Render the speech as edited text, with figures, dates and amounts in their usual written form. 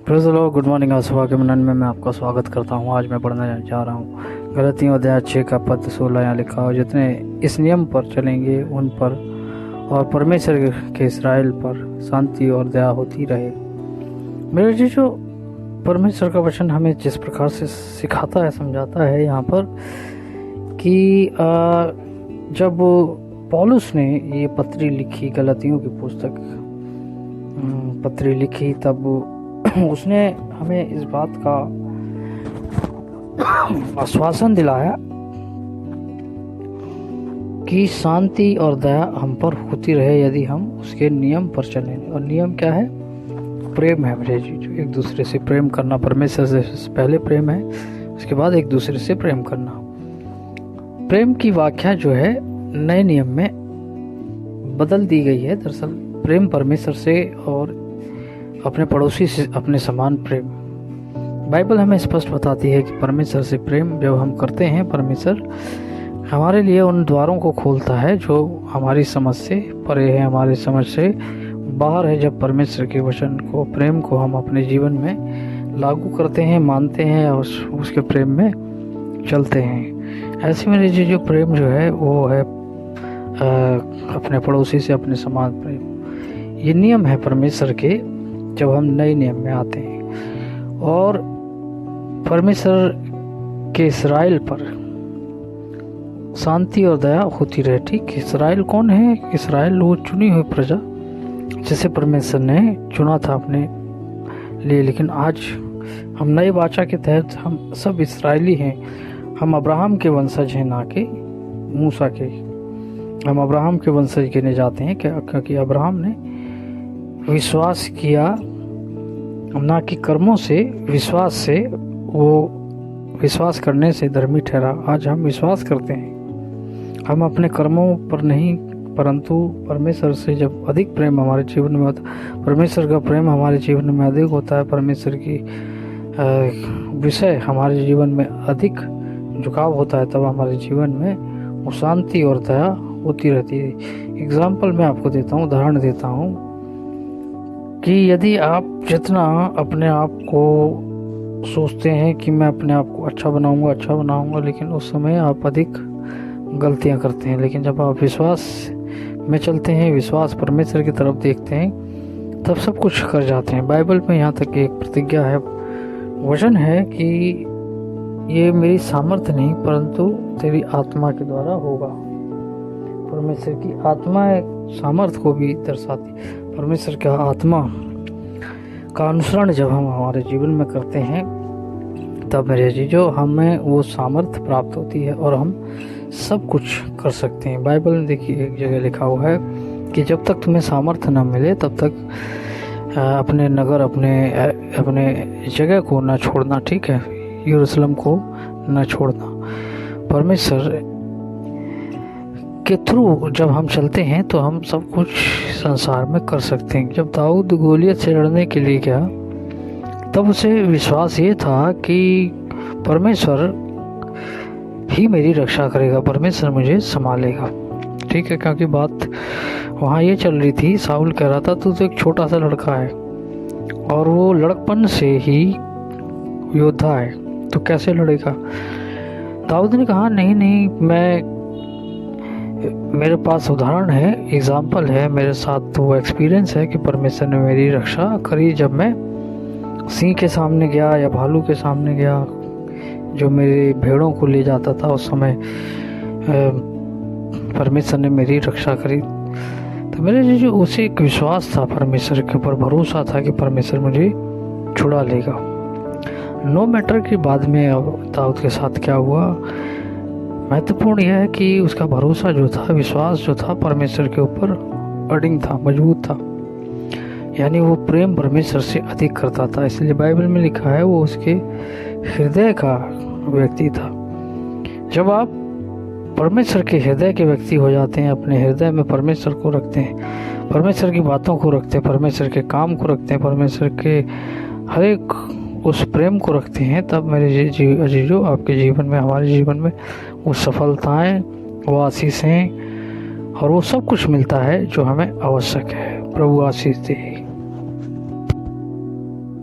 Praise the Lord. Good morning. आज सुबह के मनन में मैं आपका स्वागत करता हूँ। आज मैं पढ़ने जा रहा हूँ गलतियों अध्याय 6 का पद 16। यहाँ लिखा हो, जितने इस नियम पर चलेंगे उन पर और परमेश्वर के इस्राएल पर शांति और दया होती रहे। मेरे जी, जो परमेश्वर का वचन हमें जिस प्रकार से सिखाता है, समझाता है यहाँ पर कि जब पौलुस ने ये पत्री लिखी, गलतियों की पुस्तक पत्री लिखी, तब उसने हमें इस बात का आश्वासन दिलाया कि शांति और दया हम पर होती रहे यदि हम उसके नियम पर चलें। और नियम क्या है? प्रेम है मेरे जी। एक दूसरे से प्रेम करना, परमेश्वर से पहले प्रेम है, उसके बाद एक दूसरे से प्रेम करना। प्रेम की व्याख्या जो है नए नियम में बदल दी गई है। दरअसल प्रेम परमेश्वर से और अपने पड़ोसी से अपने समान प्रेम। बाइबल हमें स्पष्ट बताती है कि परमेश्वर से प्रेम जब हम करते हैं, परमेश्वर हमारे लिए उन द्वारों को खोलता है जो हमारी समझ से परे है, हमारी समझ से बाहर है। जब परमेश्वर के वचन को, प्रेम को हम अपने जीवन में लागू करते हैं, मानते हैं और उसके प्रेम में चलते हैं। ऐसे में जो प्रेम जो है वो है अपने पड़ोसी से अपने समान प्रेम। ये नियम है परमेश्वर के जब हम नए नियम में आते हैं। और परमेश्वर के इस्राएल पर शांति और दया होती रहे। ठीक, इस्राएल कौन है? इस्राएल वो चुनी हुई प्रजा जिसे परमेश्वर ने चुना था अपने लिए। लेकिन आज हम नए वाचा के तहत हम सब इस्राएली हैं। हम अब्राहम के वंशज हैं, ना कि मूसा के। हम अब्राहम के वंशज गिने जाते हैं क्योंकि अब्राहम ने विश्वास किया, ना कि कर्मों से, विश्वास से। वो विश्वास करने से धर्मी ठहरा। आज हम विश्वास करते हैं, हम अपने कर्मों पर नहीं, परंतु परमेश्वर से जब अधिक प्रेम हमारे जीवन में होता, परमेश्वर का प्रेम हमारे जीवन में अधिक होता है, परमेश्वर की विषय हमारे जीवन में अधिक झुकाव होता है, तब हमारे जीवन में वो शांति और दया होती रहती है। एग्जाम्पल मैं आपको देता हूँ, उदाहरण देता हूँ कि यदि आप जितना अपने आप को सोचते हैं कि मैं अपने आप को अच्छा बनाऊंगा, लेकिन उस समय आप अधिक गलतियां करते हैं। लेकिन जब आप विश्वास में चलते हैं, विश्वास परमेश्वर की तरफ देखते हैं, तब सब कुछ कर जाते हैं। बाइबल में यहाँ तक एक प्रतिज्ञा है, वचन है कि ये मेरी सामर्थ्य नहीं परंतु तेरी आत्मा के द्वारा होगा। परमेश्वर की आत्मा सामर्थ्य को भी दर्शाती। परमेश्वर का आत्मा का अनुसरण जब हम हमारे जीवन में करते हैं, तब मेरे जी जो हमें वो सामर्थ्य प्राप्त होती है और हम सब कुछ कर सकते हैं। बाइबल में देखिए एक जगह लिखा हुआ है कि जब तक तुम्हें सामर्थ्य न मिले तब तक अपने नगर, अपने जगह को न छोड़ना। ठीक है, यरूशलेम को न छोड़ना। परमेश्वर के थ्रू जब हम चलते हैं तो हम सब कुछ संसार में कर सकते हैं। जब दाऊद गोलियत से लड़ने के लिए गया, तब उसे विश्वास ये था कि परमेश्वर ही मेरी रक्षा करेगा, परमेश्वर मुझे संभालेगा। ठीक है, क्योंकि बात वहाँ ये चल रही थी, साउल कह रहा था तू तो एक छोटा सा लड़का है और वो लड़कपन से ही योद्धा है, तो कैसे लड़ेगा? दाऊद ने कहा नहीं, मेरे पास उदाहरण है, एग्जाम्पल है मेरे साथ, तो वो एक्सपीरियंस है कि परमेश्वर ने मेरी रक्षा करी। जब मैं सिंह के सामने गया या भालू के सामने गया जो मेरे भेड़ों को ले जाता था, उस समय परमेश्वर ने मेरी रक्षा करी। तो मेरे जो उसे एक विश्वास था, परमेश्वर के ऊपर भरोसा था कि परमेश्वर मुझे छुड़ा लेगा। नो मैटर कि बाद में दाऊद के साथ क्या हुआ, महत्वपूर्ण यह है कि उसका भरोसा जो था, विश्वास जो था, परमेश्वर के ऊपर अडिग था, मजबूत था। यानी वो प्रेम परमेश्वर से अधिक करता था। इसलिए बाइबल में लिखा है वो उसके हृदय का व्यक्ति था। जब आप परमेश्वर के हृदय के व्यक्ति हो जाते हैं, अपने हृदय में परमेश्वर को रखते हैं, परमेश्वर की बातों को रखते हैं, परमेश्वर के काम को रखते हैं, परमेश्वर के हर एक उस प्रेम को रखते हैं, तब मेरे अजीजों आपके जीवन में, हमारे जीवन में वो सफलताएं, वो आशीषें और वो सब कुछ मिलता है जो हमें आवश्यक है। प्रभु आशीष दे।